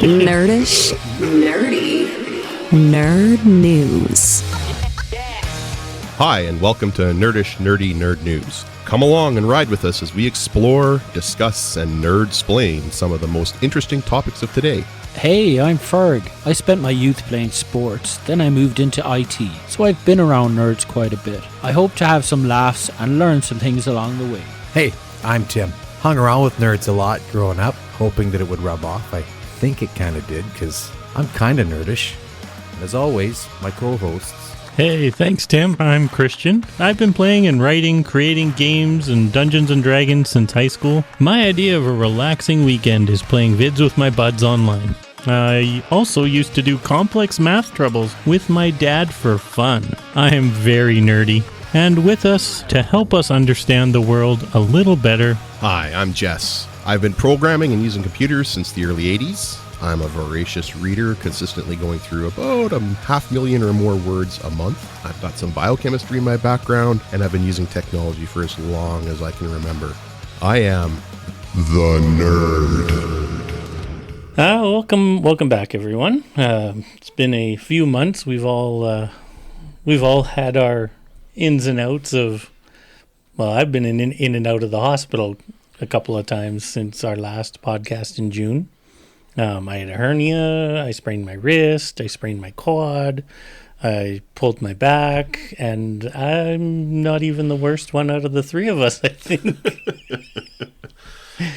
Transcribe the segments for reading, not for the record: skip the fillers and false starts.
Nerdish Nerdy Nerd News. Hi, and welcome to Nerdish Nerdy Nerd News. Come along and ride with us as we explore, discuss, and nerd-splain some of the most interesting topics of today. Hey, I'm Ferg. I spent my youth playing sports, then I moved into IT, so I've been around nerds quite a bit. I hope to have some laughs and learn some things along the way. Hey, I'm Tim. Hung around with nerds a lot growing up, hoping that it would rub off. I think it kind of did, because I'm kind of nerdish. And as always, my co-hosts. Hey, thanks Tim. I'm Kristian. I've been playing and writing, creating games and Dungeons & Dragons since high school. My idea of a relaxing weekend is playing vids with my buds online. I also used to do complex math troubles with my dad for fun. I am very nerdy. And with us, to help us understand the world a little better... Hi, I'm Jess. I've been programming and using computers since the early 80s. I'm a voracious reader, consistently going through about 500,000 or more words a month. I've got some biochemistry in my background, and I've been using technology for as long as I can remember. I am the nerd. Welcome back, everyone. It's been a few months. We've all had our ins and outs of. Well, I've been in and out of the hospital a couple of times since our last podcast in June. I had a hernia, I sprained my wrist, I sprained my quad, I pulled my back, and I'm not even the worst one out of the three of us, I think.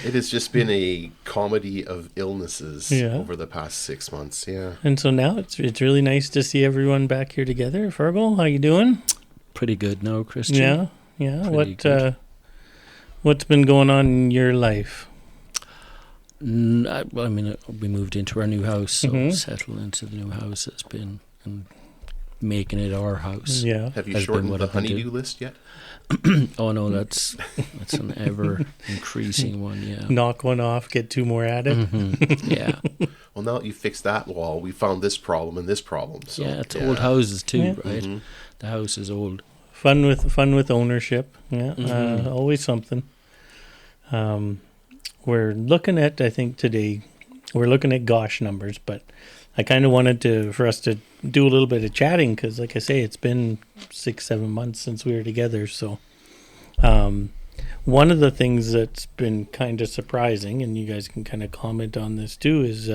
It has just been a comedy of illnesses over the past 6 months, yeah. And so now it's really nice to see everyone back here together. Fergal, how you doing? Pretty good now, Kristian. Yeah. What's been going on in your life? We moved into our new house, so settling into the new house has been, and making it our house. Yeah. Have you shortened the honeydew list yet? Oh no, that's an ever increasing one. Yeah. Knock one off, get two more added. Mm-hmm. Yeah. Well, now that you fixed that wall, we found this problem and this problem. So, yeah, it's old houses too, right? Mm-hmm. The house is old. Fun with ownership. Yeah, always something. We're looking at, I think today, we're looking at gosh numbers, but I kind of wanted for us to do a little bit of chatting because, like I say, it's been 6-7 months since we were together. So one of the things that's been kind of surprising, and you guys can kind of comment on this too, is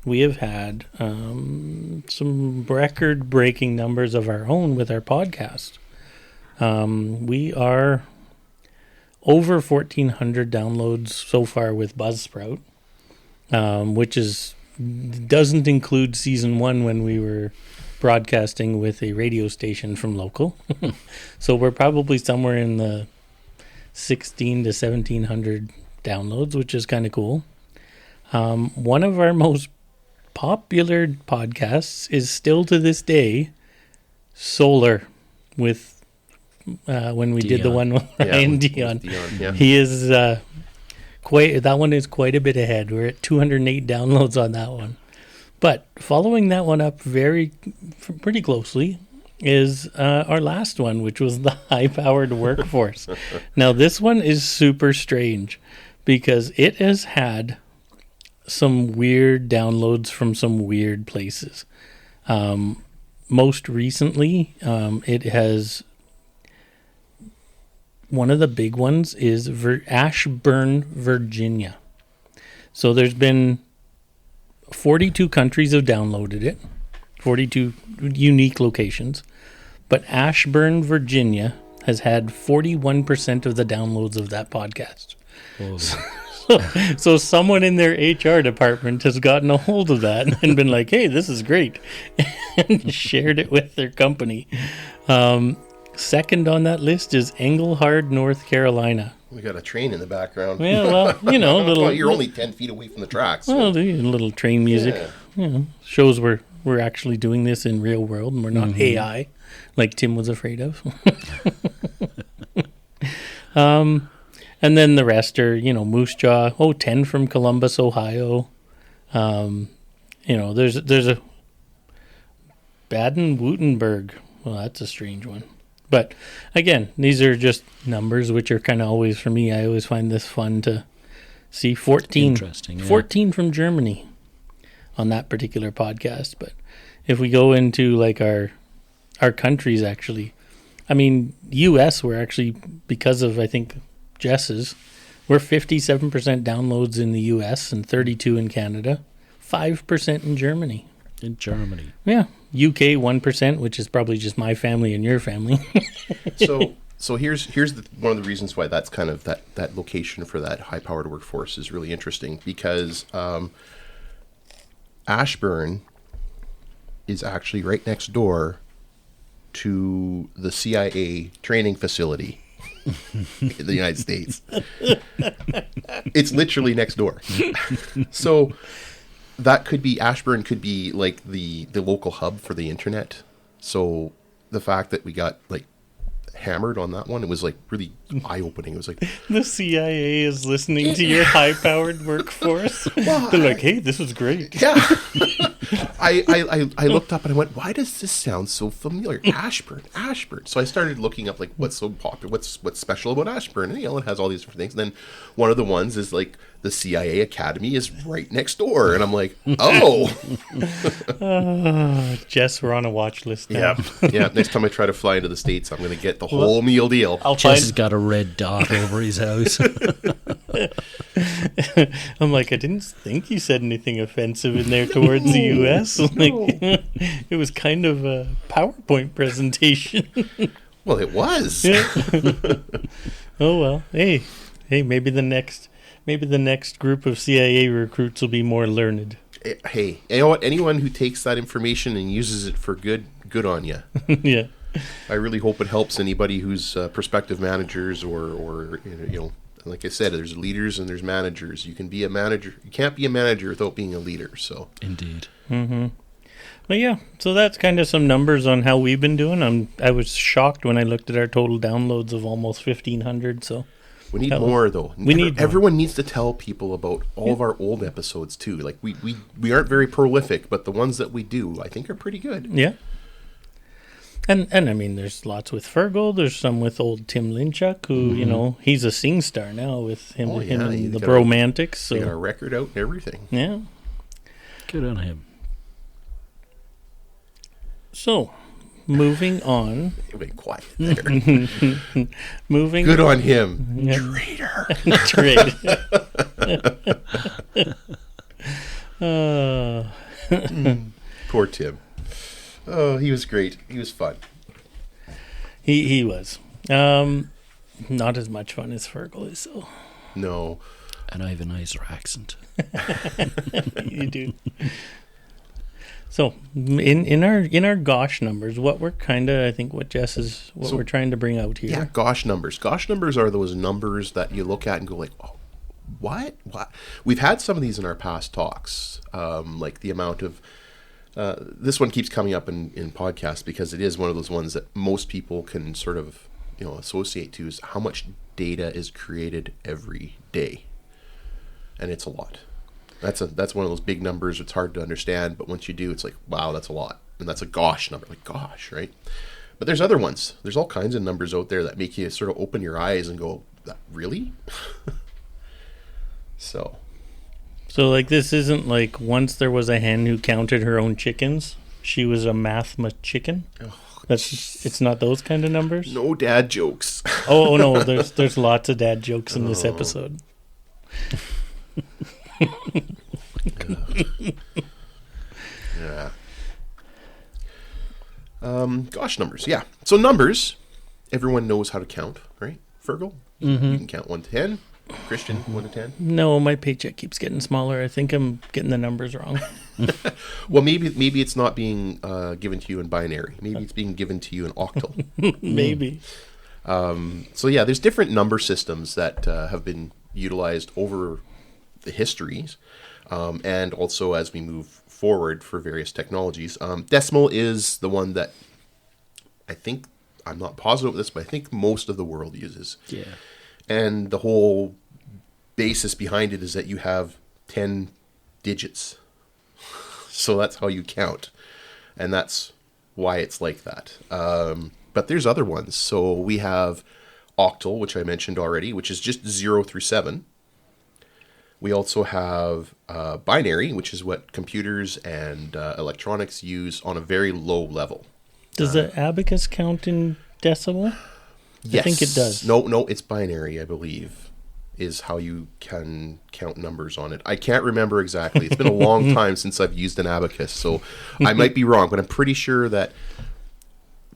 we have had some record-breaking numbers of our own with our podcast. We are over 1,400 downloads so far with Buzzsprout, which doesn't include season 1 when we were broadcasting with a radio station from local. So we're probably somewhere in the 1,600 to 1,700 downloads, which is kind of cool. One of our most popular podcasts is still to this day Solar with when we did the one with Ryan Dion. He is that one is quite a bit ahead. We're at 208 downloads on that one. But following that one up pretty closely is our last one, which was the high-powered workforce. Now, this one is super strange because it has had some weird downloads from some weird places. Most recently, it has... One of the big ones is Ashburn, Virginia. So there's been 42 countries have downloaded it, 42 unique locations. But Ashburn, Virginia has had 41% of the downloads of that podcast. So someone in their HR department has gotten a hold of that and been like, hey, this is great, and shared it with their company. Second on that list is Englehart, North Carolina. We got a train in the background. Yeah, well, you're only 10 feet away from the tracks. So. Well, little train music. Yeah. Shows we're actually doing this in real world and we're not AI, like Tim was afraid of. And then the rest are, Moose Jaw. 10 from Columbus, Ohio. There's a Baden-Württemberg. Well, that's a strange one. But again, these are just numbers, which are kind of always, for me, I always find this fun to See, 14. Interesting, yeah. 14 from Germany on that particular podcast. But if we go into like our countries, actually, I mean, U.S., we're actually, because of, I think, Jess's, we're 57% downloads in the U.S. and 32 in Canada, 5% in Germany. In Germany. Yeah. UK 1%, which is probably just my family and your family. So here's one of the reasons why that's kind of that location for that high-powered workforce is really interesting, because Ashburn is actually right next door to the CIA training facility in the United States. It's literally next door. So that could be, Ashburn could be like the local hub for the internet. So the fact that we got like hammered on that one, it was like really eye-opening. It was like, The CIA is listening to your high-powered workforce. Well, They're like, hey, this is great. yeah. I looked up and I went, why does this sound so familiar? Ashburn. So I started looking up like what's so popular, what's special about Ashburn, and it has all these different things. And then one of the ones is like the CIA Academy is right next door, and I'm like, oh. Jess, we're on a watch list now. Yeah. Next time I try to fly into the States, I'm going to get the whole meal deal. Jess has got a red dot over his house. I'm like, I didn't think you said anything offensive in there towards the U.S. Like, it was kind of a PowerPoint presentation. Well, it was. Yeah. Oh well. Hey, maybe the next group of CIA recruits will be more learned. Hey, you know what? Anyone who takes that information and uses it for good on you. Yeah. I really hope it helps anybody who's prospective managers or like I said, there's leaders and there's managers. You can be a manager. You can't be a manager without being a leader. So Indeed. Mm-hmm. But yeah, so that's kind of some numbers on how we've been doing. I was shocked when I looked at our total downloads of almost 1,500. So we need more, though. Need everyone needs to tell people about all of our old episodes too. Like we aren't very prolific, but the ones that we do, I think, are pretty good. Yeah. And I mean, there's lots with Fergal. There's some with old Tim Linchuk, who, he's a sing star now with him, and the Bromantics. So he got a record out and everything. Yeah. Good on him. So, moving on. You've been quiet there. Moving. Good on him. Yeah. Traitor. Trade. Poor Tim. Oh, he was great. He was fun. He was. Not as much fun as Fergal is, though. No. And I have a nicer accent. You do. So in our gosh numbers, what we're kind of, I think what Jess is, we're trying to bring out here. Yeah, gosh numbers. Gosh numbers are those numbers that you look at and go like, oh, what? We've had some of these in our past talks, like the amount of. This one keeps coming up in podcasts because it is one of those ones that most people can sort of associate to, is how much data is created every day, and it's a lot. That's one of those big numbers. It's hard to understand, but once you do, it's like, wow, that's a lot, and that's a gosh number, like gosh, right? But there's other ones. There's all kinds of numbers out there that make you sort of open your eyes and go, really? So like, this isn't like once there was a hen who counted her own chickens. She was a chicken. Oh, it's not those kind of numbers. No dad jokes. Oh no, there's lots of dad jokes in this episode. Yeah. Gosh numbers. Yeah. So numbers, everyone knows how to count, right? Fergal, you can count 1 to 10. Kristian, 1 to 10. No, my paycheck keeps getting smaller. I think I'm getting the numbers wrong. Well, maybe it's not being given to you in binary. Maybe it's being given to you in octal. Maybe. So yeah, there's different number systems that have been utilized over the histories, and also as we move forward for various technologies. Decimal is the one that I think, I'm not positive of this, but I think most of the world uses. Yeah. And the whole basis behind it is that you have 10 digits. So that's how you count. And that's why it's like that. But there's other ones. So we have octal, which I mentioned already, which is just 0 through 7. We also have binary, which is what computers and electronics use on a very low level. Does the abacus count in decimal? Yes. I think it does. No, it's binary, I believe, is how you can count numbers on it. I can't remember exactly. It's been a long time since I've used an abacus, so I might be wrong, but I'm pretty sure that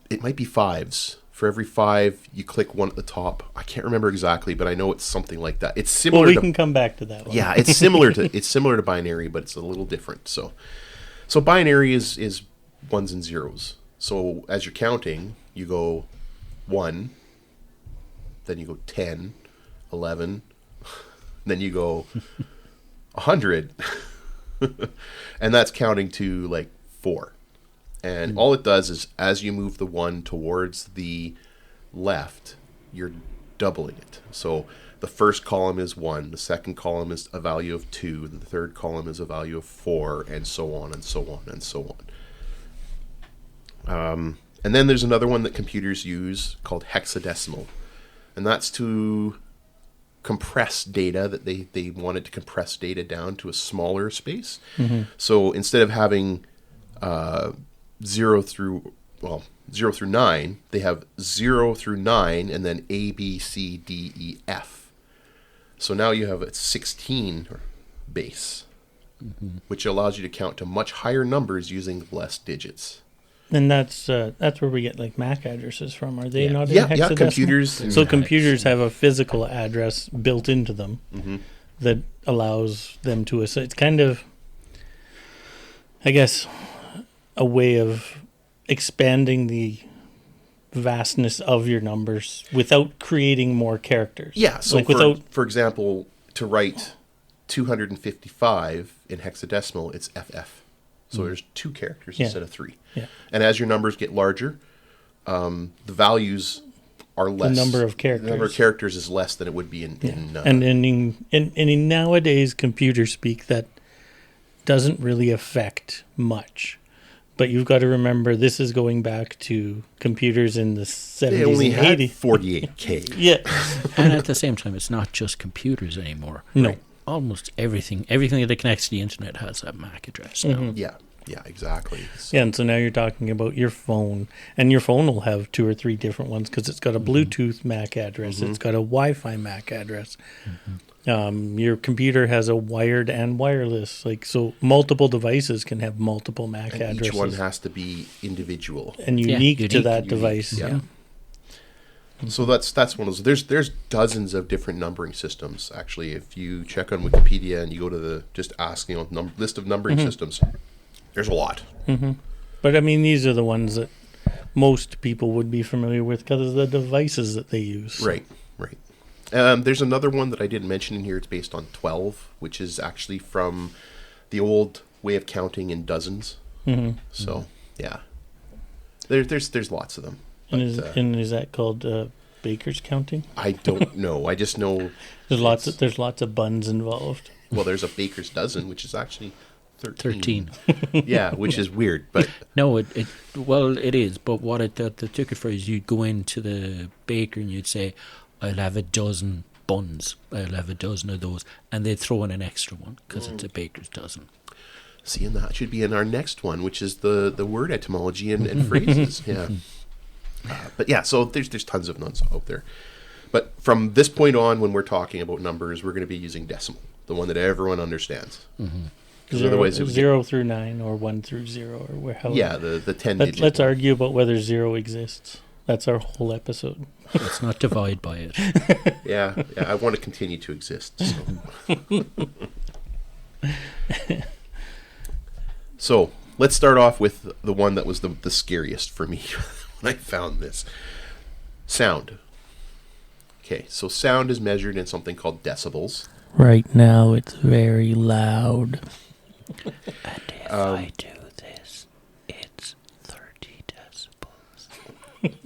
it might be fives. For every 5, you click one at the top. I can't remember exactly, but I know it's something like that. It's similar. Well, we can come back to that one. Yeah, it's similar to binary, but it's a little different. So binary is ones and zeros. So as you're counting, you go 1, then you go 10, 11, then you go 100, and that's counting to like 4. And all it does is, as you move the 1 towards the left, you're doubling it. So the first column is 1, the second column is a value of 2, the third column is a value of 4, and so on and so on and so on. And then there's another one that computers use called hexadecimal. And that's to compress data, that they wanted to compress data down to a smaller space. Mm-hmm. So instead of having 0 through 9, they have 0 through 9 and then A, B, C, D, E, F. So now you have a 16 base, which allows you to count to much higher numbers using less digits. And that's where we get like MAC addresses from. Are they not in hexadecimal? Yeah, computers. So computers have a physical address built into them that allows them to assign. It's kind of, I guess, a way of expanding the vastness of your numbers without creating more characters. Yeah, so like for example, to write 255 in hexadecimal, it's FF. So there's 2 characters instead of 3. Yeah. And as your numbers get larger, the values are less. The number of characters. The number of characters is less than it would be in and in nowadays computer speak, that doesn't really affect much. But you've got to remember, this is going back to computers in the 70s they only and had 80s. 48K. Yeah. And at the same time, it's not just computers anymore. No. Right? Almost everything that connects to the internet has a MAC address now. Yeah, exactly. So, Yeah, and so now you're talking about your phone, and your phone will have 2 or 3 different ones because it's got a Bluetooth MAC address, it's got a Wi-Fi MAC address. Your computer has a wired and wireless, so multiple devices can have multiple MAC and addresses. each one has to be individual and unique to unique. that device. Yeah. So that's one of those. There's dozens of different numbering systems. Actually, if you check on Wikipedia and you go to the list of numbering systems, there's a lot. But I mean, these are the ones that most people would be familiar with because of the devices that they use. Right. There's another one that I didn't mention in here. It's based on 12, which is actually from the old way of counting in dozens. So yeah, there's lots of them. And is that called baker's counting? I don't know. I just know There's lots of buns involved. well, there's a baker's dozen, which is actually 13. 13. Yeah, which is weird, but No, it is. But what they took it for is you'd go into the baker and you'd say, I'll have a dozen buns. I'll have a dozen of those. And they'd throw in an extra one because it's a baker's dozen. see, and that should be in our next one, which is the word etymology and phrases. Yeah. But yeah, so there's tons of nuns out there. But from this point on, when we're talking about numbers, we're going to be using decimal, the one that everyone understands. Because otherwise it would 0 through 9 or 1 through 0 or however. Yeah, the 10 digit. Let's argue about whether 0 exists. That's our whole episode. Let's not divide by it. Yeah, I want to continue to exist. So let's start off with the one that was the scariest for me when I found this. Sound. Okay, so sound is measured in something called decibels. Right now, it's very loud. And if I do this, it's 30 decibels.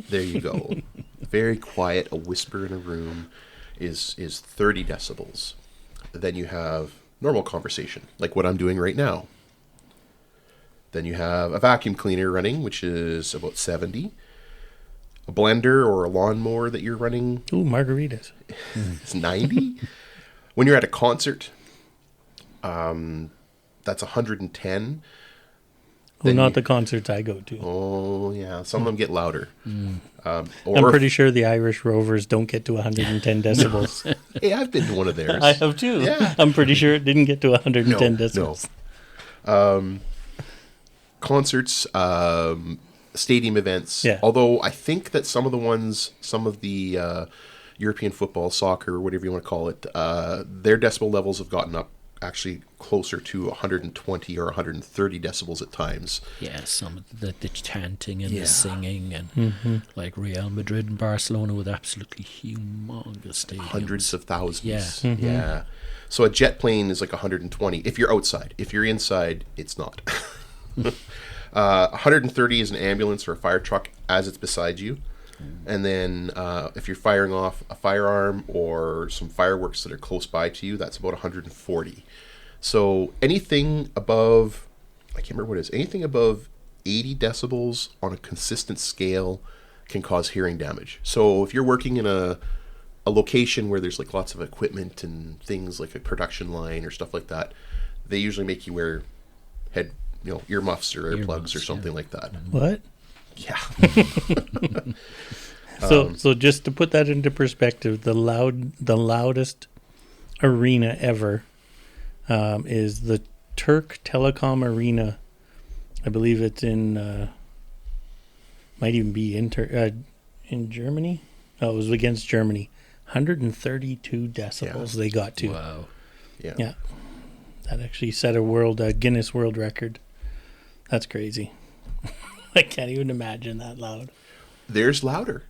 There you go. Very quiet, a whisper in a room is 30 decibels. Then you have normal conversation, like what I'm doing right now. Then you have a vacuum cleaner running, which is about 70. A blender or a lawnmower that you're running Ooh, margaritas. is 90. When you're at a concert, that's 110. Well, Then not you- the concerts I go to. Oh, yeah. Some of them get louder. I'm Or pretty sure the Irish Rovers don't get to 110 decibels. Hey, I've been to one of theirs. I have too. Yeah. I'm pretty sure it didn't get to 110 No, decibels. Concerts, stadium events. Yeah. Although I think that some of the European football, soccer, whatever you want to call it, their decibel levels have gotten up actually closer to 120 or 130 decibels at times. Yeah, some of the chanting and Yeah. the singing and like Real Madrid and Barcelona with absolutely humongous stadiums. Hundreds of thousands. Yeah. Yeah. So a jet plane is like 120 if you're outside. If you're inside, it's not. 130 is an ambulance or a fire truck as it's beside you. And then if you're firing off a firearm or some fireworks that are close by to you, that's about 140. So anything above, I can't remember what it is, anything above 80 decibels on a consistent scale can cause hearing damage. So if you're working in a location where there's like lots of equipment and things like a production line or stuff like that, they usually make you wear earmuffs or earplugs or Earmuffs, something like that. What? Yeah. So just to put that into perspective, the loudest arena ever is the Turk Telecom Arena. I believe it's in might even be in Germany. Oh, it was against Germany. 132 decibels they got to. Wow. Yeah. That actually set a Guinness World Record. That's crazy. I can't even imagine that loud. There's louder.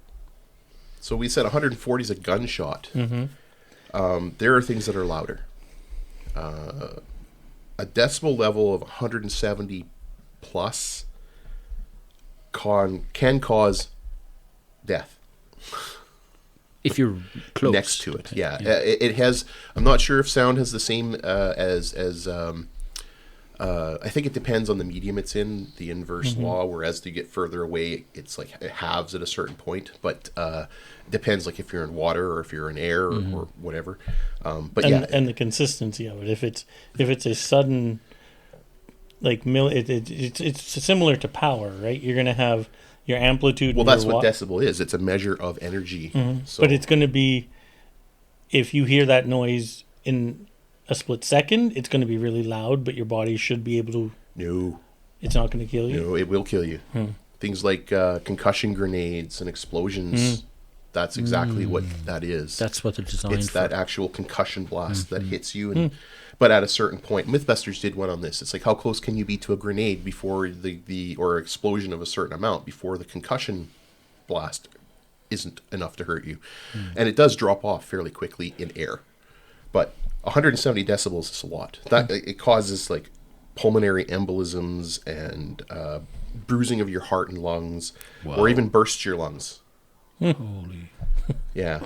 So we said 140 is a gunshot. Mm-hmm. There are things that are louder. A decibel level of 170 plus can cause death. If you're close Next to it, yeah. It has. I'm not sure if sound has the same as. I think it depends on the medium it's in, the inverse law. Whereas you get further away, it's like it halves at a certain point. But it depends, like if you're in water or if you're in air or whatever. But And the consistency of it. If it's a sudden, like it's similar to power, right? You're gonna have your amplitude. well, and that's your what decibel is. It's a measure of energy. So, But it's gonna be, if you hear that noise in a split second, it's gonna be really loud. But your body should be able to. no. It's not gonna kill you. No, it will kill you. Things like concussion grenades and explosions. That's exactly what that is. That's what they're designed It's for. that actual concussion blast that hits you. And, but at a certain point, Mythbusters did one on this. It's like, how close can you be to a grenade before or explosion of a certain amount before the concussion blast isn't enough to hurt you? And it does drop off fairly quickly in air. But 170 decibels is a lot. That it causes like pulmonary embolisms and bruising of your heart and lungs, or even bursts your lungs. Holy. Yeah.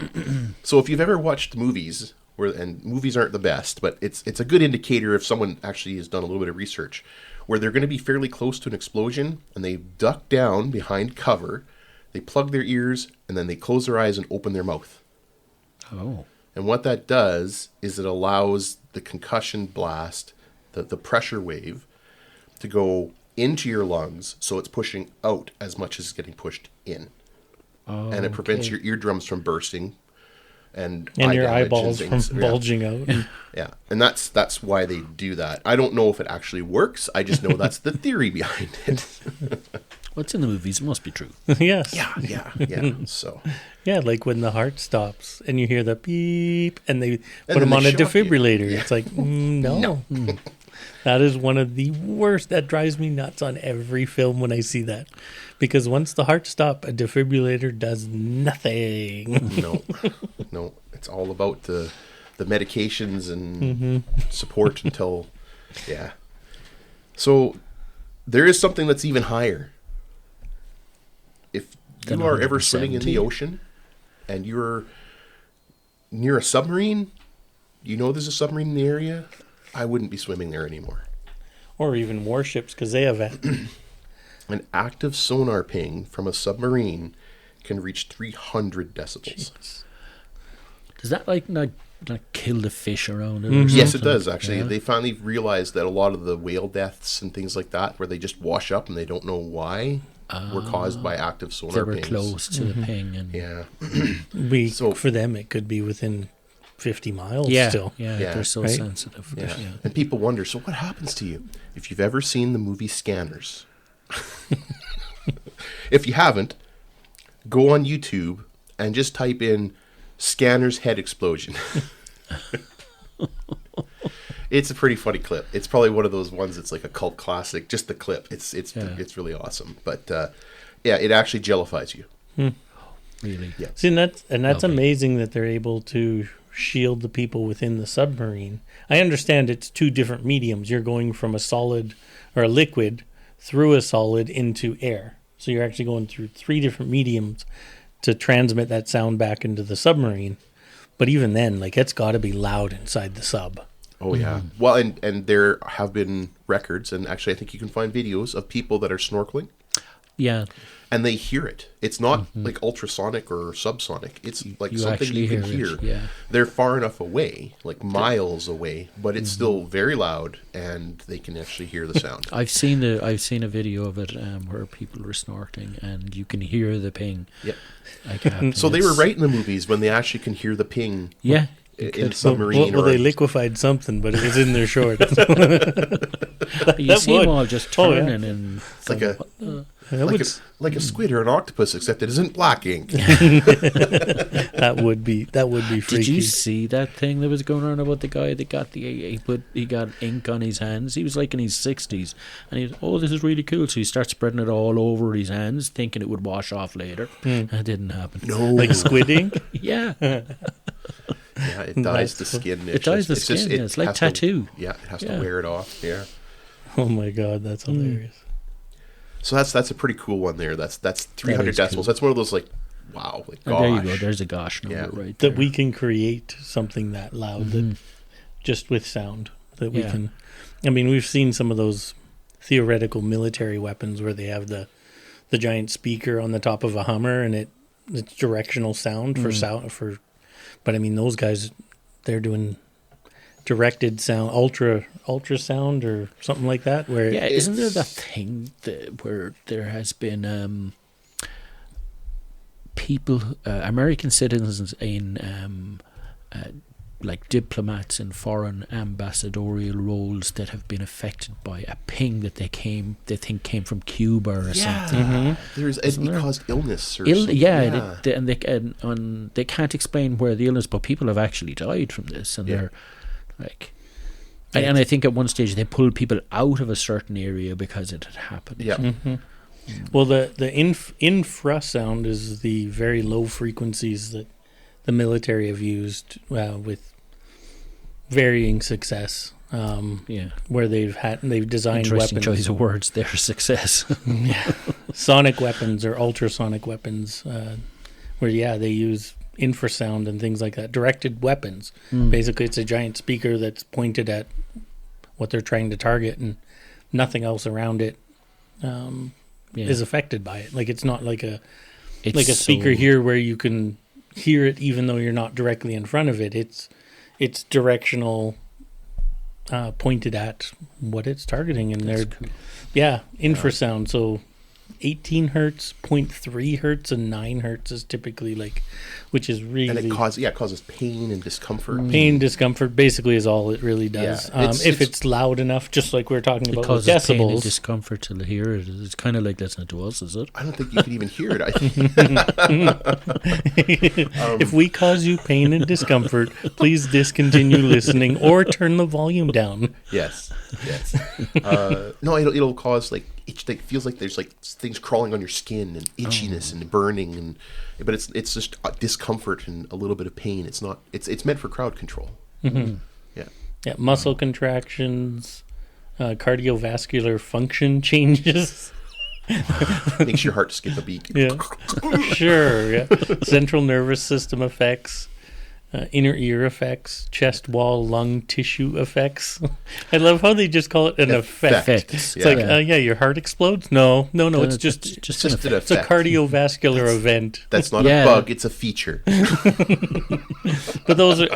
So if you've ever watched movies, and movies aren't the best, but it's a good indicator if someone actually has done a little bit of research, where they're going to be fairly close to an explosion, and they duck down behind cover, they plug their ears, and then they close their eyes and open their mouth. Oh. And what that does is it allows the concussion blast, the pressure wave, to go into your lungs, so it's pushing out as much as it's getting pushed in. Oh, And it prevents your eardrums from bursting and your eye damage eyeballs and from things. bulging out. Yeah, and that's why they do that. I don't know if it actually works. I just know that's the theory behind it. What's in the movies? It must be true. Yes. Yeah. So Yeah, like when the heart stops and you hear the beep and they put then them they on a shock you. defibrillator. It's like, no. That is one of the worst. That drives me nuts on every film when I see that. Because once the heart stops, a defibrillator does nothing. no, it's all about the medications and support until, yeah. So there is something that's even higher. If Than you are ever swimming in 170? the ocean and you're near a submarine, you know there's a submarine in the area, I wouldn't be swimming there anymore. Or even warships, because they have An active sonar ping from a submarine can reach 300 decibels. Does that like not like kill the fish around it. Or Yes, it something. does actually. Yeah. They finally realized that a lot of the whale deaths and things like that, where they just wash up and they don't know why, were caused by active They sonar were pings. close to the ping, and Yeah, So- for them, it could be within 50 miles yeah, still. yeah, Yeah. they're so Right? sensitive. yeah. Yeah. And people wonder, so what happens to you if you've ever seen the movie Scanners? If you haven't, go on YouTube and just type in Scanners head explosion. It's a pretty funny clip. It's probably one of those ones that's like a cult classic. Just the clip. It's really awesome. But yeah, it actually jellifies you. Really. Yeah. See, and that's Lovely. amazing that they're able to shield the people within the submarine. I understand it's two different mediums. You're going from a solid or a liquid through a solid into air. So you're actually going through three different mediums to transmit that sound back into the submarine. But even then, like, it's got to be loud inside the sub. Oh yeah. Well, and there have been records, and actually I think you can find videos of people that are snorkeling Yeah. and they hear it. It's not like ultrasonic or subsonic. It's like You something actually you can hear hear. it, yeah. They're far enough away, like miles away, but it's still very loud, and they can actually hear the sound. I've seen a video of it where people were snorkeling, and you can hear the ping. Yep. Like happening. So they were It's- right in the movies when they actually can hear the ping. Yeah. In submarine. Well, or they liquefied something, but it was in their shorts. You that see would. them all just Oh, yeah. turning and It's like a That like would, a, like a squid or an octopus, except it isn't black ink. that would be freaky. Did you see that thing that was going on about the guy that got he got ink on his hands? He was like in his 60s, and he was, this is really cool. So he starts spreading it all over his hands, thinking it would wash off later. That didn't happen. No, Like squid ink? Yeah, yeah, it dyes the skin. It dyes the skin, yeah, it's like has to- tattoo. yeah, it has Yeah. to wear it off. Yeah. Oh my god, that's hilarious. So that's a pretty cool one there. That's 300 is decibels. cool. That's one of those like, wow, like And gosh. there you go. There's a gosh number Yeah. right there. That we can create something that loud, that just with sound, that we Yeah. can. I mean, we've seen some of those theoretical military weapons where they have the giant speaker on the top of a Hummer, and it's directional sound for sound for. But I mean, those guys, they're doing directed sound, ultrasound or something like that. Where Yeah, isn't there that thing where there has been people, American citizens in like diplomats in foreign ambassadorial roles that have been affected by a ping that they think came from Cuba or something. There's it Isn't there? caused illness or something. Yeah, they can't explain where the illness, but people have actually died from this, and Yeah. they're like. And I think at one stage they pulled people out of a certain area because it had happened. Yeah. Well, the infrasound is the very low frequencies that the military have used with varying success. Yeah. Where they've designed Interesting weapons, choice of words there. Success. sonic weapons or ultrasonic weapons, where they use infrasound and things like that. Directed weapons. Basically, it's a giant speaker that's pointed at what they're trying to target, and nothing else around it is affected by it. Like, it's not like a speaker here where you can hear it even though you're not directly in front of it. It's directional, pointed at what it's targeting, and they're infrasound. So 18 hertz, 0.3 hertz, and 9 hertz is typically like, which is really And it causes pain and discomfort. pain, discomfort. Basically, is all it really does. Yeah, If it's loud enough, just like we're talking It about with causes pain and decibels. discomfort to hear it. It's kind of like listening to us, is it? I don't think you can even hear it. I think If we cause you pain and discomfort, please discontinue listening or turn the volume down. yes. No, it'll cause like itch. Like, feels like there's like things crawling on your skin and itchiness and burning, but it's just discomfort and a little bit of pain. It's not. It's meant for crowd control. Yeah. Yeah, muscle contractions, cardiovascular function changes. Makes your heart skip a beat. Yeah, sure. Yeah, central nervous system effects. inner ear effects, chest wall, lung tissue effects. I love how they just call it an effect. Effects. It's like, your heart explodes? No, it's just an Just effect. an it's a effect. cardiovascular event. That's not Yeah. a bug, it's a feature. But those are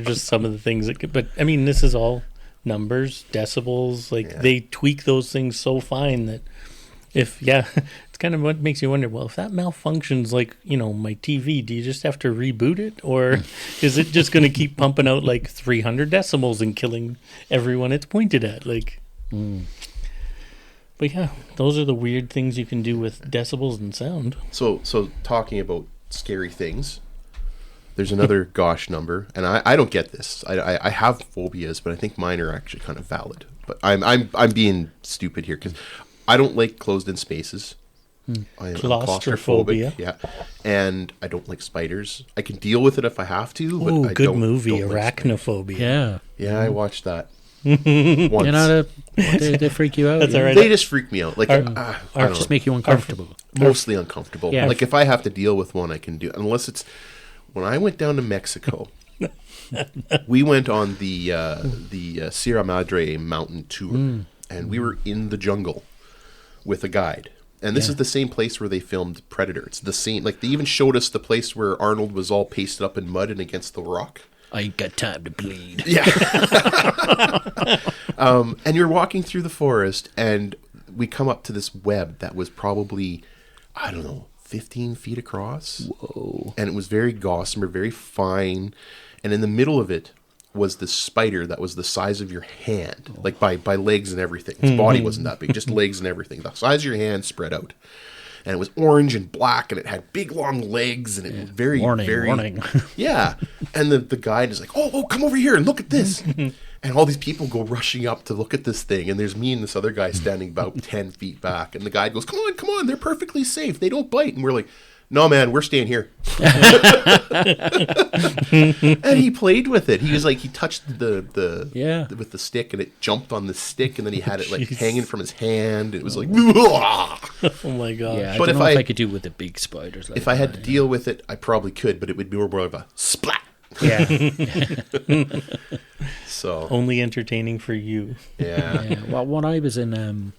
just some of the things that could, but I mean, this is all numbers, decibels, they tweak those things so fine that it's kind of what makes you wonder, well, if that malfunctions my TV, do you just have to reboot it? Or is it just going to keep pumping out 300 decibels and killing everyone it's pointed at? But yeah, those are the weird things you can do with decibels and sound. So talking about scary things, there's another gosh number, and I don't get this. I have phobias, but I think mine are actually kind of valid. But I'm being stupid here because I don't like closed-in spaces. I'm Claustrophobia. claustrophobic, yeah, and I don't like spiders. I can deal with it if I have to, but I good don't, movie, don't like spiders. Arachnophobia. Yeah. Yeah, I watched that You're once. not they freak you out. That's yeah. all right. They just freak me out. Like, I Or don't just know. make you uncomfortable. Mostly uncomfortable. Yeah. Like if I have to deal with one, I can do. Unless it's when I went down to Mexico, we went on the Sierra Madre mountain tour, and we were in the jungle with a guide. And this is the same place where they filmed Predator. It's the same. Like they even showed us the place where Arnold was all pasted up in mud and against the rock. I ain't got time to bleed. Yeah. And you're walking through the forest, and we come up to this web that was probably, 15 feet across. Whoa. And it was very gossamer, very fine. And in the middle of it was this spider that was the size of your hand, like by legs and everything. Its body wasn't that big, just legs and everything. The size of your hand spread out. And it was orange and black, and it had big long legs, and it was very, very... Warning. Yeah. And the guide is like, oh, come over here and look at this. And all these people go rushing up to look at this thing. And there's me and this other guy standing about 10 feet back. And the guide goes, come on, they're perfectly safe. They don't bite. And we're like, no, man, we're staying here. And he played with it. He was like, he touched with the stick, and it jumped on the stick, and then he had it like hanging from his hand. It was like, Oh my god. Yeah, I But don't if know if I- I could do it with the big spiders. Like if I had to deal with it, I probably could, but it would be more of a splat. yeah. So, Only entertaining for you. yeah. Yeah. Well, when I was in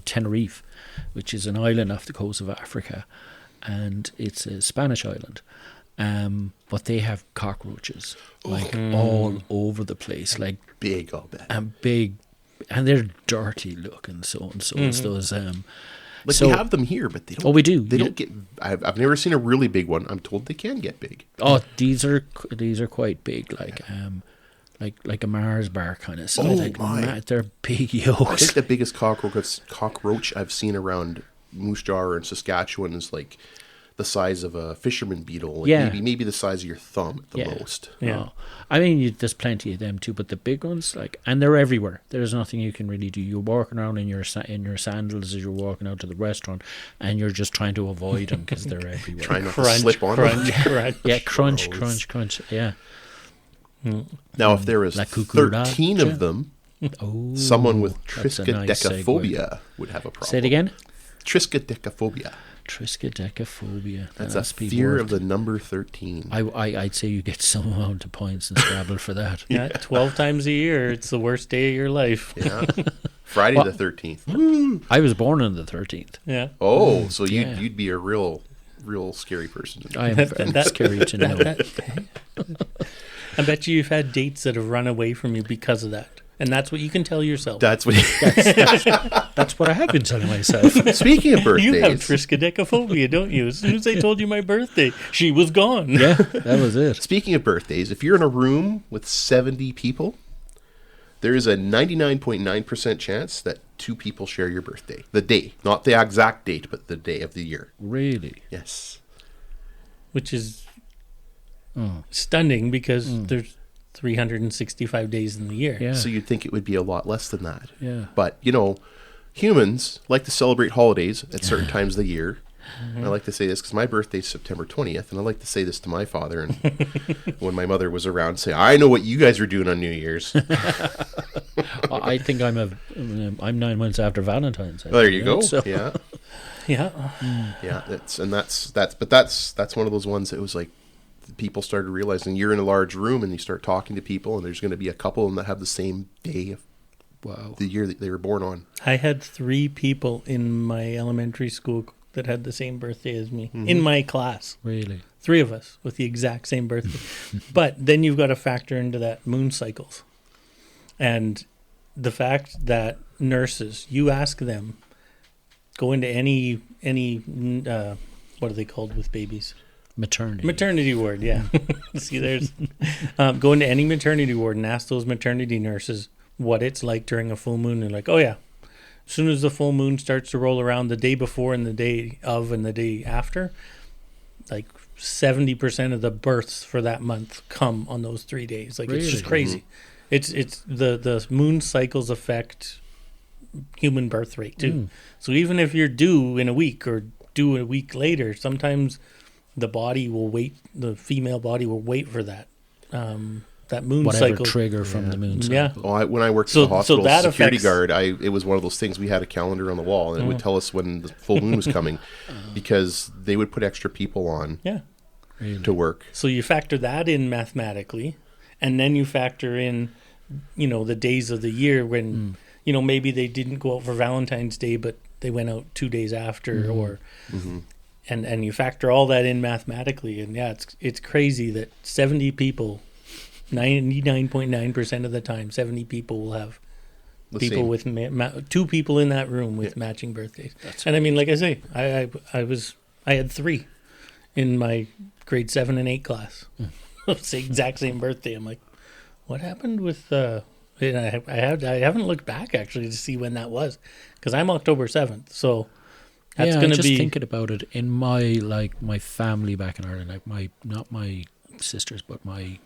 Tenerife, which is an island off the coast of Africa, and it's a Spanish island, but they have cockroaches all over the place, like Big, I'll bet. big, and they're dirty looking. So it's those. Like so- we have them here, but they don't. Oh, we do. They You- don't get. I've never seen a really big one. I'm told they can get big. Oh, these are quite big, like a Mars bar kind of size. Oh, like, my. They're big I think yolks. the biggest cockroach I've seen around Moose Jaw or in Saskatchewan is like the size of a fisherman beetle. Like Yeah. maybe the size of your thumb at the Yeah. most. Yeah. No. I mean, there's plenty of them too, but the big ones, and they're everywhere. There's nothing you can really do. You're walking around in your sandals as you're walking out to the restaurant, and you're just trying to avoid them because they're everywhere. Trying not to Crunch, slip on them. crunch. Yeah, crunch, Gross. crunch. Yeah. Now, if there was La cucaracha. 13 of them, Oh, someone with that's a nice triskaidekaphobia would have a problem. Say it again. Triskaidekaphobia. Triskaidekaphobia. That's That's a fear of the number 13. I'd say you get some amount of points in Scrabble for that. Yeah, 12 times a year. It's the worst day of your life. Yeah. Friday the 13th. I was born on the 13th. Yeah. Oh, so Yeah. you'd be a real scary person. I am scary to know. I bet you've had dates that have run away from you because of that. And that's what you can tell yourself. That's what. That's what I have been telling myself. Speaking of You have birthdays, triskaidekaphobia, don't you? As soon as they told you my birthday, she was gone. Yeah, that was it. speaking of birthdays, if you're in a room with 70 people, there is a 99.9% chance that 2 people share your birthday. The day, not the exact date, but the day of the year. Really? Yes. Which is stunning because there's 365 days in the year. Yeah. So you'd think it would be a lot less than that. Yeah. But, humans like to celebrate holidays at certain times of the year. I like to say this because my birthday's September 20th, and I like to say this to my father. And when my mother was around, say, I know what you guys were doing on New Year's. I think I'm 9 months after Valentine's. There you go. So, Yeah. Yeah. Yeah. That's one of those ones that was like, people started realizing you're in a large room and you start talking to people, and there's going to be a couple of them that have the same day of the year that they were born on. I had 3 people in my elementary school that had the same birthday as me in my class. Really? 3 of us with the exact same birthday. But then you've got to factor into that moon cycles. And the fact that nurses, you ask them, go into any what are they called with babies? Maternity ward, yeah. See, there's go into any maternity ward and ask those maternity nurses what it's like during a full moon. They're like, oh yeah, as soon as the full moon starts to roll around, the day before and the day of and the day after, like 70% of the births for that month come on those 3 days. Like, it's just crazy. It's the moon cycles affect human birth rate too. So even if you're due in a week or due a week later, sometimes the body will wait. The female body will wait for that that moon whatever cycle trigger from the moon cycle. Yeah. Well, when I worked at the hospital that as a security affects- guard, it was one of those things. We had a calendar on the wall, and it would tell us when the full moon was coming, because they would put extra people on to work. So you factor that in mathematically, and then you factor in, the days of the year when, maybe they didn't go out for Valentine's Day, but they went out 2 days after, or, and you factor all that in mathematically, and it's crazy that 70 people, 99.9% of the time, 70 people will have people with 2 people in that room with matching birthdays. And I mean, like I say, I had 3 in my grade 7 and 8 class. It's the exact same birthday. I'm like, what happened with and I haven't looked back actually to see when that was, because I'm October 7th, so that's going to be. Just thinking about it in my family back in Ireland, not my sisters, but my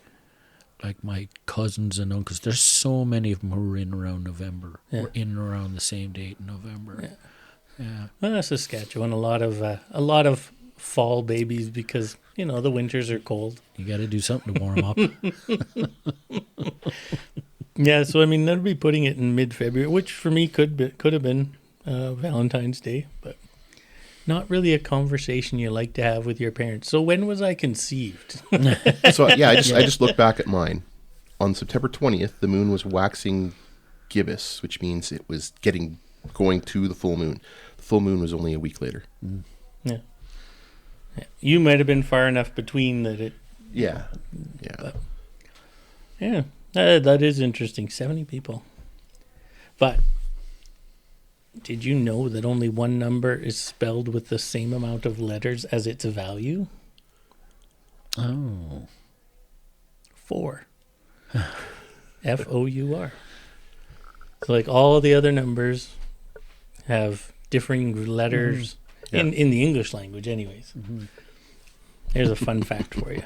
cousins and uncles. There's so many of them who are in around November, or in and around the same date in November. Yeah. Well, Saskatchewan, a lot of fall babies, because the winters are cold. You got to do something to warm up. Yeah, so I mean, that'd be putting it in mid-February, which for me could have been Valentine's Day, but not really a conversation you like to have with your parents. So when was I conceived? So I just looked back at mine. On September 20th, the moon was waxing gibbous, which means it was going to the full moon. The full moon was only a week later. Yeah. You might have been far enough between that it. Yeah. But, yeah. That is interesting. 70 people. But did you know that only one number is spelled with the same amount of letters as its value? Oh. 4. F-O-U-R. So like all the other numbers have differing letters in the English language anyways. Here's a fun fact for you.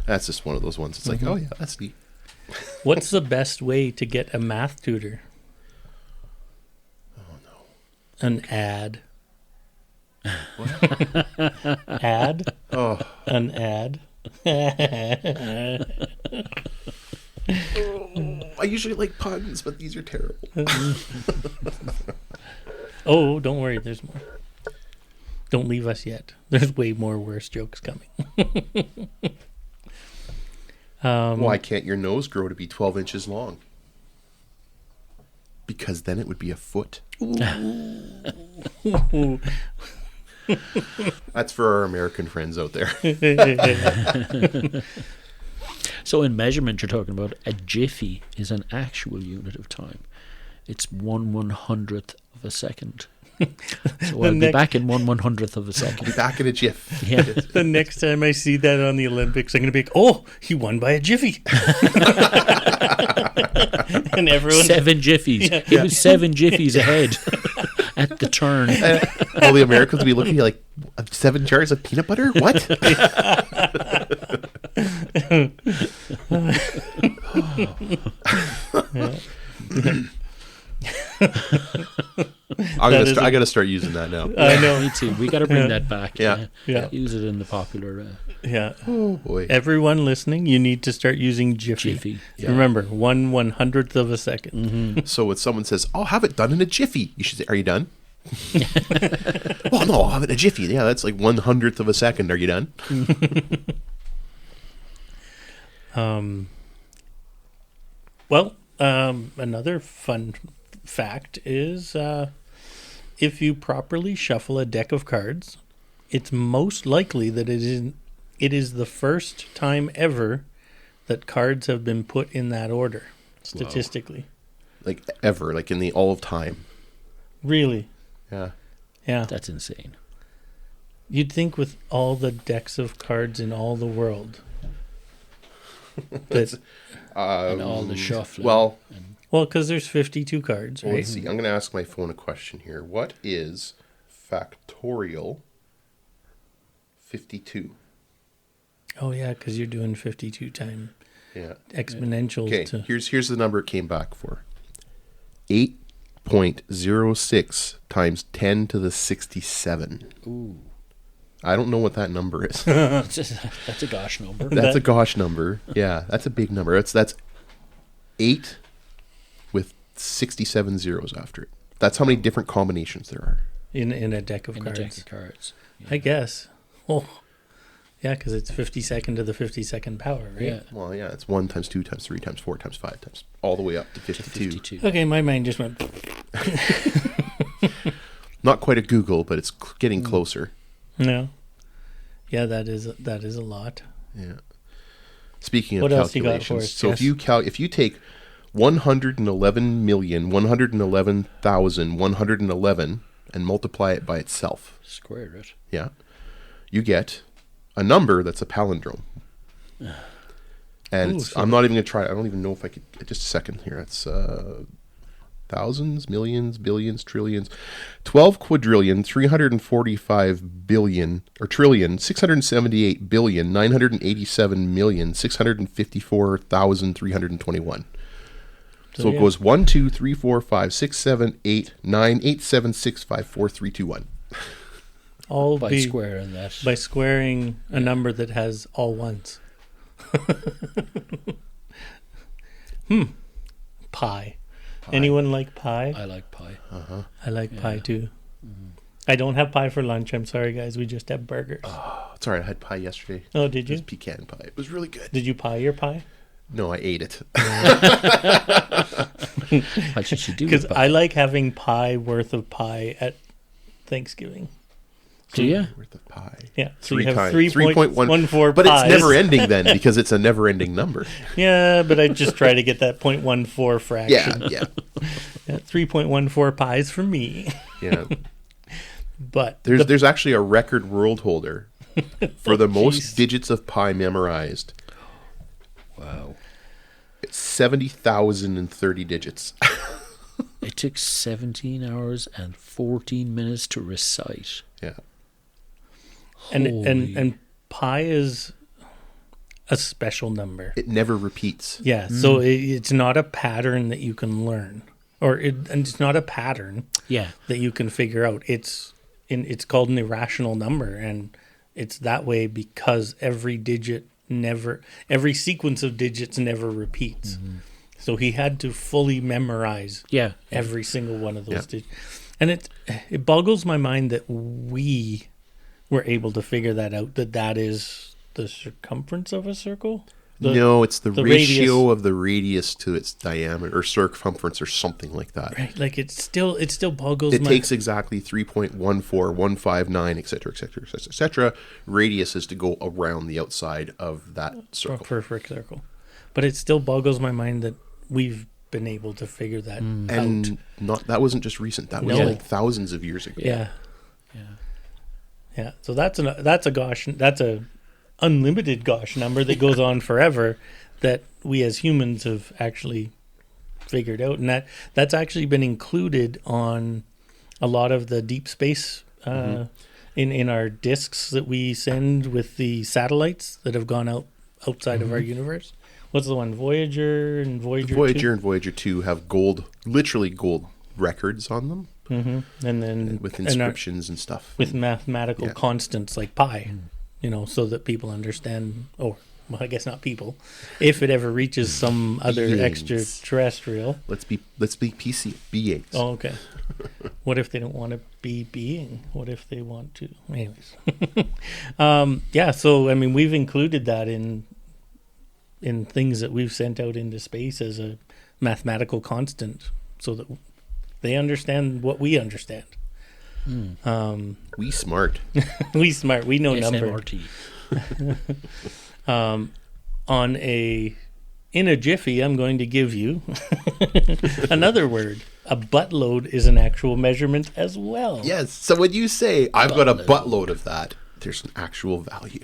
That's just one of those ones. It's like, oh yeah, that's neat. What's the best way to get a math tutor? Oh no. An ad. What? Ad? Oh. An ad. I usually like puns, but these are terrible. Oh, don't worry, there's more. Don't leave us yet. There's way more worse jokes coming. Why can't your nose grow to be 12 inches long? Because then it would be a foot. That's for our American friends out there. So in measurement, you're talking about a jiffy is an actual unit of time. It's 1/100th of a second. So I'll be back in 1/100th of a second. Be back in a jiff. Yeah. The next time I see that on the Olympics, I'm going to be like, oh, he won by a jiffy. And everyone... 7 jiffies. Yeah. It was 7 jiffies ahead at the turn. All the Americans will be looking at you like, 7 jars of peanut butter? What? I got to start using that now. I know. Me too. We got to bring that back. Yeah. Use it in the popular. Yeah. Oh boy. Everyone listening, you need to start using jiffy. Yeah. Remember, 1/100th of a second. So when someone says, I'll have it done in a jiffy, you should say, are you done? Well, no, I'll have it in a jiffy. Yeah, that's like 1/100th of a second. Are you done? Another fun fact is if you properly shuffle a deck of cards, it's most likely that it is the first time ever that cards have been put in that order, statistically. Like ever, like in the all of time. Really? Yeah. Yeah. That's insane. You'd think with all the decks of cards in all the world that And all the shuffling. Well, because there's 52 cards, right? let's see. I'm going to ask my phone a question here. What is factorial 52? Oh yeah, because you're doing 52 time Yeah. exponential. Okay, To, here's the number it came back for. 8.06 times 10 to the 67. Ooh. I don't know what that number is. That's a gosh number. That's a gosh number. Yeah, that's a big number. That's 8 with 67 zeros after it. That's how many different combinations there are. in a deck of In cards. a deck of cards. Yeah. I guess. Oh, yeah, because it's 52nd to the 52nd power, right? Yeah. Well, yeah, it's 1 times 2 times 3 times 4 times 5 times all the way up to 52. 52. Okay, my mind just went. Not quite a Google, but it's getting closer. No. Yeah, that is a lot. Yeah. Speaking of What else you got calculations, for us, so Jess? if you take 111,111,111 and multiply it by itself, Square it. yeah, you get a number that's a palindrome. And Ooh, I'm not even going to try. I don't even know if I could. Just a second here. It's thousands, millions, billions, trillions, 12 quadrillion, 345 billion, or trillion, 678 billion, 987 million, 654,321. So it goes 1, 2, 3, 4, 5, 6, 7, 8, 9, 8, 7, 6, 5, 4, 3, 2, 1. All By squaring that. by squaring a number that has all ones. Pi. Anyone like pie? I like pie. I like pie too. I don't have pie for lunch. I'm sorry, guys. We just have burgers. It's all right. I had pie yesterday. Oh, did It you? was pecan pie. It was really good. Did you pie your pie? No, I ate it. What should you do? Because with pie? I like having pie worth of pie at Thanksgiving. Do you? Worth of pie. Yeah, so Three you have times. 3.14 But pies. it's never ending then because it's a never ending number. Yeah, but I just try to get that 0.14 fraction. Yeah. Yeah, 3.14 pies for me. Yeah. But There's actually a record world holder for the most Jeez. digits of pi memorized. Wow. It's 70,030 digits. It took 17 hours and 14 minutes to recite. Yeah. Holy. and pi is a special number. It never repeats. Yeah, so it's not a pattern that you can learn, and it's not a pattern Yeah. that you can figure out. It's called an irrational number, and it's that way because every sequence of digits never repeats. So he had to fully memorize Yeah. every single one of those Yeah. digits, and it boggles my mind that we were able to figure that out. That is the circumference of a circle. No, it's the ratio radius. of the radius to its diameter or circumference or something like that. Right, like it still boggles. It takes exactly 3.14159, et cetera, et cetera, et cetera, et cetera. Radius is to go around the outside of that a circle. perfect circle, but it still boggles my mind that we've been able to figure that out. And that wasn't just recent. That was No. like thousands of years ago. Yeah, Yeah. yeah. So that's a unlimited gosh number that goes on forever that we as humans have actually figured out, and that's actually been included on a lot of the deep space in our discs that we send with the satellites that have gone outside of our universe. What's the one? Voyager and Voyager 2? Voyager and Voyager 2 have literally gold records on them And then with and our- inscriptions and stuff. with mathematical Yeah. constants like pi, so that people understand, well, I guess not people, if it ever reaches some other Beings. extraterrestrial. Let's be PC beings. Oh, okay. What if they don't want to be being? What if they want to? Anyways. Yeah, so, I mean, we've included that in in things that we've sent out into space as a mathematical constant, so that they understand what we understand. We smart. We smart. We know number. SMRT. In a jiffy, I'm going to give you another word. A buttload is an actual measurement as well. Yes. So when you say, I've got a buttload of that, there's an actual value.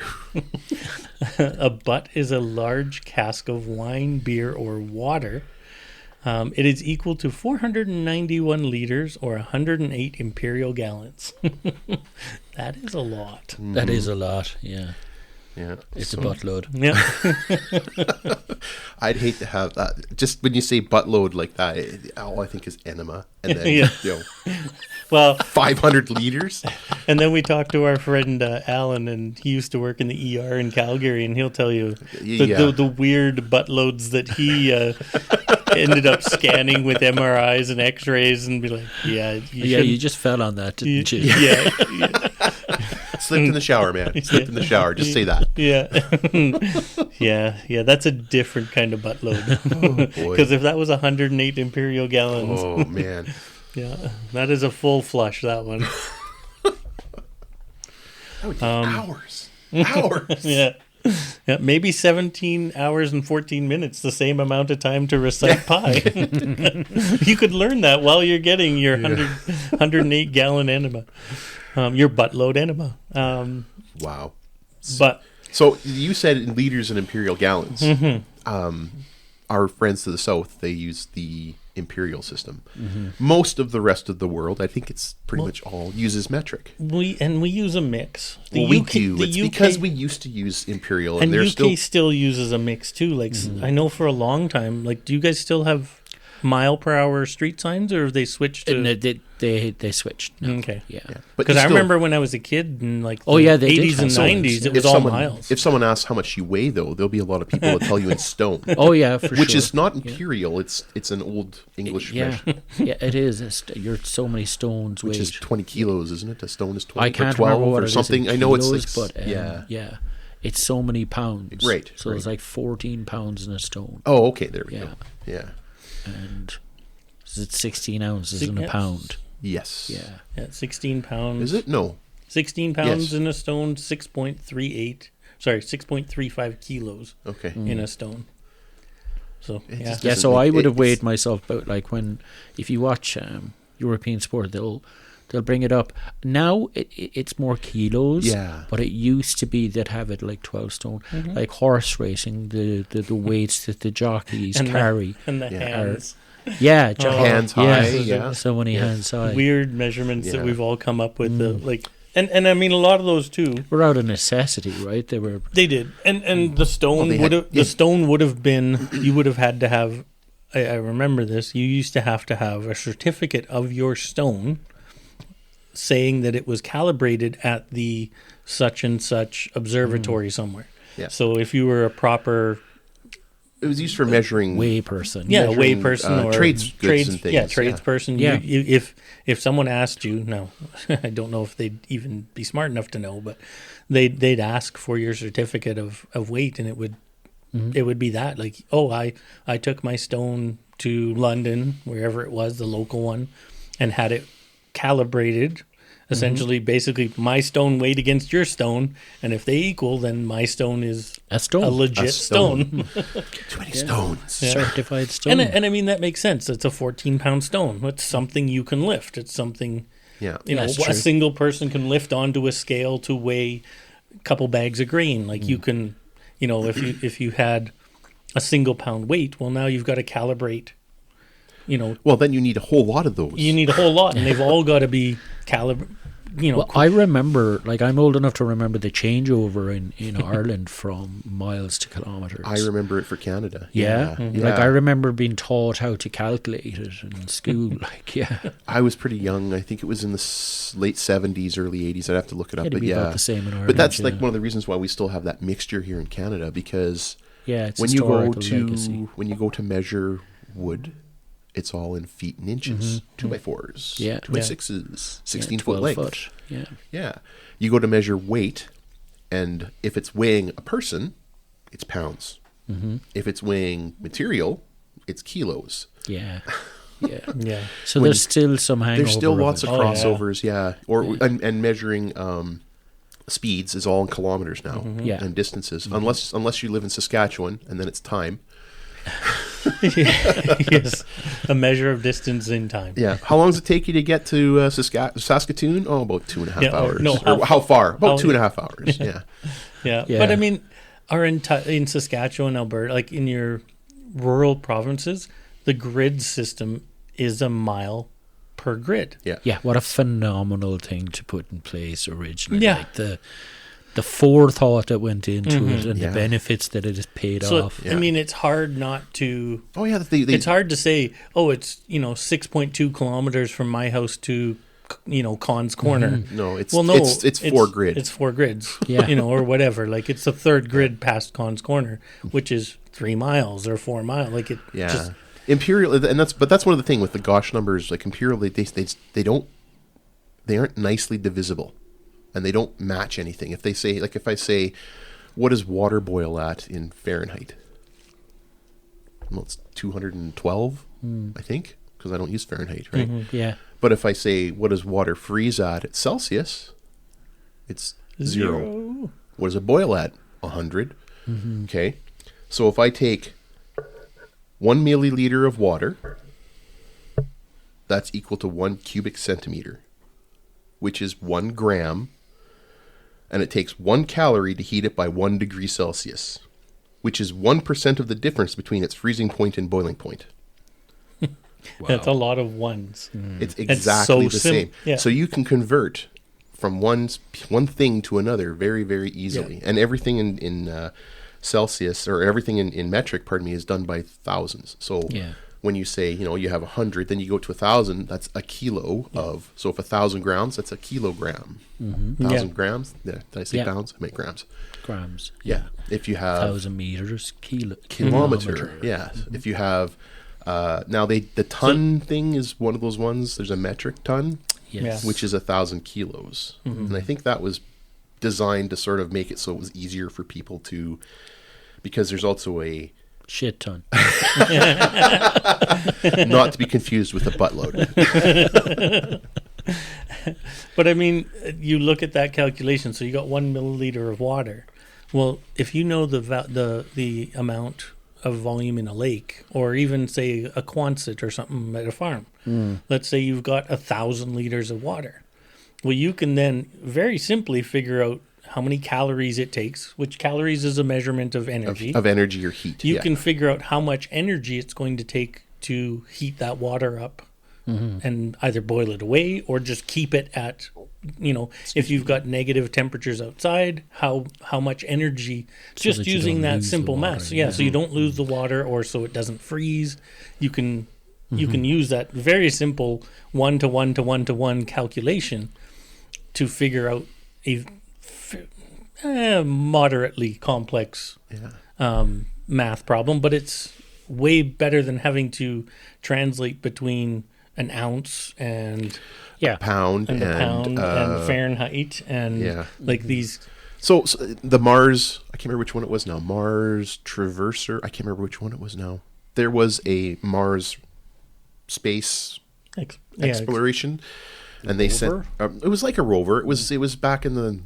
A butt is a large cask of wine, beer, or water. It is equal to 491 liters or 108 imperial gallons. That is a lot. That is a lot, yeah. Yeah. It's a buttload. Yeah. I'd hate to have that. Just when you say buttload like that, all I think is enema. And then, Yeah. you know, Well, 500 liters. and then we talked to our friend Alan, and he used to work in the ER in Calgary, and he'll tell you the weird buttloads that he ended up scanning with MRIs and X-rays, and be like, You just fell on that, didn't you? Yeah. Slipped in the shower, man. Slipped in the shower. Just say that. Yeah. Yeah, that's a different kind of buttload. Oh, boy. Because if that was 108 imperial gallons, Oh, man. yeah, that is a full flush, that one. That would take hours. Hours. Yeah. Yeah, maybe 17 hours and 14 minutes, the same amount of time to recite pi. You could learn that while you're getting your 108 gallon enema, your buttload enema. Wow. But So you said in liters and imperial gallons. Our friends to the south, they use the imperial system. Most of the rest of the world, I think it's pretty much all uses metric. we use a mix. We do. It's because we used to use imperial, and and they're UK still uses a mix too. Like I know for a long time. Like, do you guys still have mile per hour street signs, or have they switched to? No, they switched. No. Okay. Yeah. But Because I still- remember when I was a kid in like Oh, the yeah, they did 80s and have zones, 90s, yeah. it was all miles. If someone asks how much you weigh, though, there'll be a lot of people that tell you in stone. Oh yeah, for Which sure. is not imperial. It's an old English Yeah, measure, yeah, it is. You're so many stones which weight. is 20 kilos, isn't it? A stone is 20 I can't or 12 remember what or it is something. in I know it's kilos, like, but yeah. it's so many pounds. Right, So right. it's like 14 pounds in a stone, Oh, okay, there we Yeah. go. Yeah. and it's 16 ounces in Yeah. a pound. Yes. Yeah, Yeah, 16 pounds. Is it? No. 16 pounds Yes. in a stone, 6.35 kilos Okay. in a stone. So, It yeah. just yeah. doesn't So I make- would have it's- weighed myself about like if you watch European sport, they'll bring it up. Now it's more kilos. Yeah. But it used to be they'd have it like 12 stone, like horse racing. The weights that the jockeys And carry. And the hands. Yeah, Hands high, yeah. So many hands high. Weird measurements Yeah. that we've all come up with. And I mean, a lot of those too. We're out of necessity, right? They were. They did, and the stone they would had- have the stone would have been. You would have had to have. I remember this. You used to have a certificate of your stone, saying that it was calibrated at the such and such observatory somewhere. Yeah. So if you were a proper It was used for measuring Way person. way measuring, person or trades goods and things, Yeah, tradesperson. Yeah. If someone asked you, no, I don't know if they'd even be smart enough to know, but they'd ask for your certificate of weight, and it would be that, like, oh, I took my stone to London, wherever it was, the local one, and had it calibrated. Essentially, basically, my stone weighed against your stone, and if they equal, then my stone is A stone. a legit A stone. stone. too many stones. Certified stone. And I mean, that makes sense. It's a 14-pound stone. It's something you can lift. It's something, Yeah. That's a true. single person can lift onto a scale to weigh a couple bags of grain. Like you can, if you had a single pound weight, well, now you've got to calibrate. Well, then you need a whole lot of those. You need a whole lot, and they've all got to be calibrated. Well, I remember, like, I'm old enough to remember the changeover in Ireland from miles to kilometres. I remember it for Canada. Yeah? Yeah. Like, I remember being taught how to calculate it in school. Like, yeah. I was pretty young. I think it was in the late 70s, early 80s. I'd have to look it up. It'd But be yeah. about the same in Ireland. But that's yeah. like one of the reasons why we still have that mixture here in Canada, because Yeah, it's when you go historical legacy. to measure wood, it's all in feet and inches. 2x4s, Yeah. 2x6s, 16 Yeah, foot 12 length. foot. Yeah. Yeah. You go to measure weight, and if it's weighing a person, it's pounds. If it's weighing material, it's kilos. Yeah. Yeah. So there's still some hangover. There's still of lots it. of crossovers, and measuring speeds is all in kilometers now, Yeah. and distances. Unless you live in Saskatchewan, and then it's time. Yes. A measure of distance in time. Yeah. How long does it take you to get to Saskatoon? Oh, about 2.5 hours. No, how far? About 2.5 hours. Yeah. Yeah. Yeah. But I mean, in Saskatchewan, Alberta, like in your rural provinces, the grid system is a mile per grid. Yeah. Yeah, what a phenomenal thing to put in place originally. Yeah. Like the forethought that went into it and Yeah. the benefits that it has paid So off. I mean, it's hard not to. Oh yeah. It's hard to say. Oh, it's 6.2 kilometers from my house to Con's Corner. No, it's Well, no, it's 4 grid. It's 4 grids. Yeah. Or whatever. Like it's the third grid past Con's Corner, which is 3 miles or 4 miles. Like it. Yeah. Just, Imperial, and that's one of the thing with the Gauss numbers. Like Imperial, they aren't nicely divisible, and they don't match anything. If they say, like, if I say, what does water boil at in Fahrenheit? Well, it's 212, I think, because I don't use Fahrenheit, right? Yeah. But if I say, what does water freeze at Celsius? It's 0. What does it boil at? 100. Okay. So if I take 1 milliliter of water, that's equal to 1 cubic centimeter, which is 1 gram, and it takes 1 calorie to heat it by 1 degree Celsius, which is 1% of the difference between its freezing point and boiling point. That's a lot of ones. It's exactly the same. Yeah. So you can convert from one thing to another very, very easily. Yeah. And everything in Celsius, or everything in metric, is done by thousands. So when you say, you have 100, then you go to 1,000, that's a kilo of. So if 1,000 grams, that's a kilogram. 1,000 grams? Yeah, did I say pounds? I meant grams. Grams. Yeah. If you have 1,000 meters, kilometer. Yeah. If you have now the ton thing is one of those ones. There's a metric ton, Yes. which is 1,000 kilos, and I think that was designed to sort of make it so it was easier for people to, because there's also a Shit ton. not to be confused with a buttload. But I mean, you look at that calculation. So you got 1 milliliter of water. Well, if you know the amount of volume in a lake, or even say a Quonset or something at a farm, let's say you've got 1,000 liters of water. Well, you can then very simply figure out how many calories it takes, which calories is a measurement of energy. Of energy or heat. You can figure out how much energy it's going to take to heat that water up and either boil it away or just keep it at, if you've got negative temperatures outside, how much energy, So just that you using don't that lose the simple water, math. Yeah, so you don't lose the water, or so it doesn't freeze. You can use that very simple 1-to-1-to-1-to-1 calculation to figure out a moderately complex math problem, but it's way better than having to translate between an ounce and pound and Fahrenheit and like these. So the Mars, I can't remember which one it was now. Mars Traverser, I can't remember which one it was now. There was a Mars space exploration, and they sent. It was like a rover. It was back in the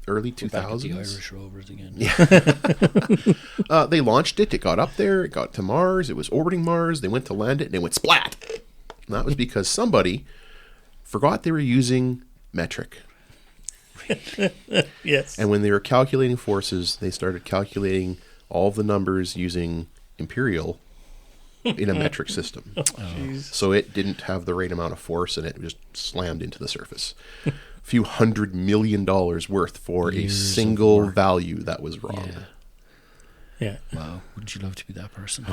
early 2000s. Back at the Irish rovers again. Yeah. They launched it. It got up there. It got to Mars. It was orbiting Mars. They went to land it, and it went splat. And that was because somebody forgot they were using metric. Yes. And when they were calculating forces, they started calculating all of the numbers using imperial in a metric system. So it didn't have the right amount of force, and it just slammed into the surface. A few $100 million worth for a single value that was wrong. Yeah. Wow. Wouldn't you love to be that person?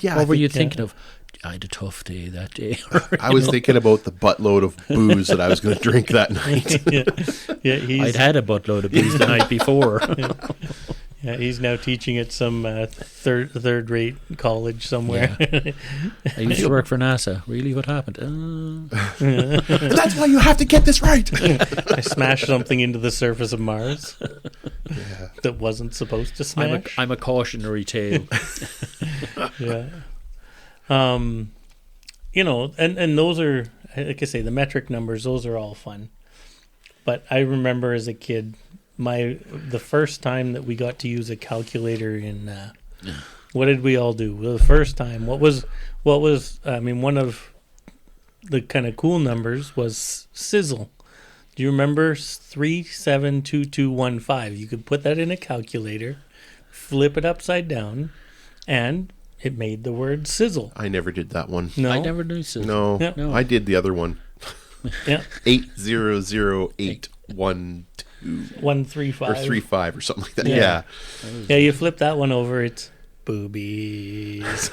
What were you thinking of? I had a tough day that day. I was thinking about the buttload of booze that I was going to drink that night. I'd had a buttload of booze the night before. Yeah, he's now teaching at some third-rate college somewhere. Yeah. I used to work for NASA. Really, what happened? That's why you have to get this right. I smashed something into the surface of Mars. that wasn't supposed to smash. I'm a cautionary tale. Yeah. You know, and those are, like I say, the metric numbers, those are all fun. But I remember as a kid, the first time that we got to use a calculator in, what did we all do? Well, the first time, what was, I mean, one of the kind of cool numbers was sizzle. Do you remember 372215? You could put that in a calculator, flip it upside down, and it made the word sizzle. I never did that one. No, I never knew sizzle. No, Yeah. I did the other one. Yeah, 800812 135 or 35 or something like that. Yeah. Yeah. Yeah, you flip that one over, it's boobies.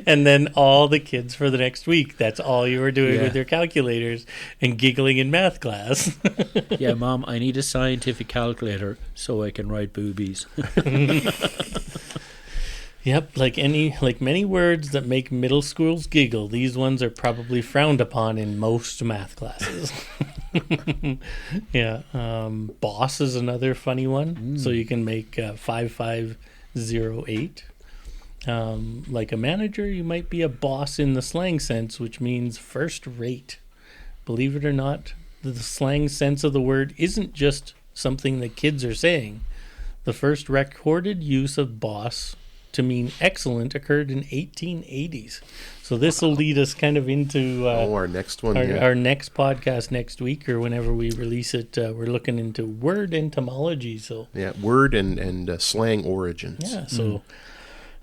And then all the kids for the next week, that's all you were doing with your calculators and giggling in math class. Yeah, Mom, I need a scientific calculator so I can write boobies. Yep, like many words that make middle schools giggle, these ones are probably frowned upon in most math classes. Yeah, boss is another funny one. So you can make 5508. Like a manager, you might be a boss in the slang sense, which means first rate. Believe it or not, the slang sense of the word isn't just something that kids are saying. The first recorded use of boss to mean excellent occurred in 1880s. So this will lead us kind of into our next one. our next podcast next week, or whenever we release it. We're looking into word entomology. So Yeah, word and slang origins. yeah, so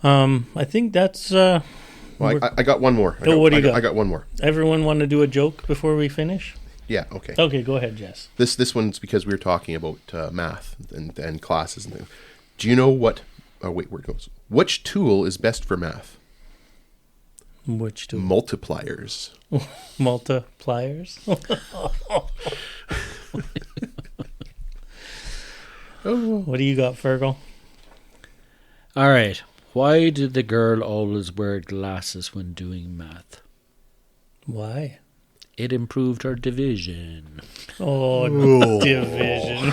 I think that's. Well, I got one more. What do you got? I got one more. Everyone want to do a joke before we finish? Yeah, okay. Okay, go ahead, Jess. This one's because we were talking about math and classes and things. Do you know what... Oh, wait, where it goes. Which tool is best for math? Which two? Multipliers. Multipliers? What do you got, Fergal? All right. Why did the girl always wear glasses when doing math? Why? It improved her division. Oh, division.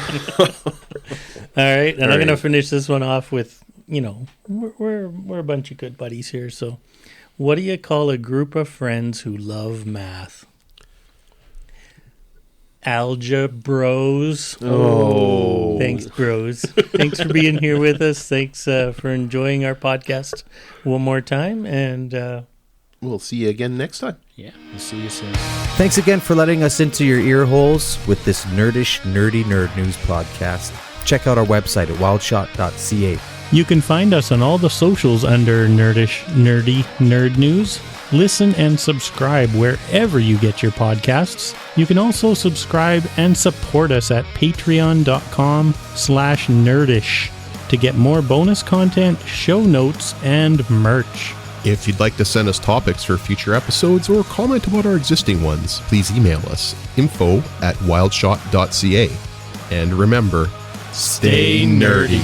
All right, and I'm going to finish this one off with, you know, we're a bunch of good buddies here. So, what do you call a group of friends who love math? Algebros. Oh. Thanks, bros. Thanks for being here with us. Thanks for enjoying our podcast one more time, and We'll see you again next time. Yeah, we'll see you soon. Thanks again for letting us into your ear holes with this Nerdish Nerdy Nerd News podcast. Check out our website at wildshot.ca. you can find us on all the socials under Nerdish Nerdy Nerd News. Listen and subscribe wherever you get your podcasts. You can also subscribe and support us at patreon.com/nerdish to get more bonus content, show notes, and merch. If you'd like to send us topics for future episodes or comment about our existing ones, please email us info@wildshot.ca. And remember, stay nerdy.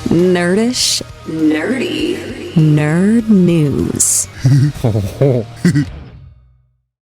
Nerdish Nerdy Nerd News.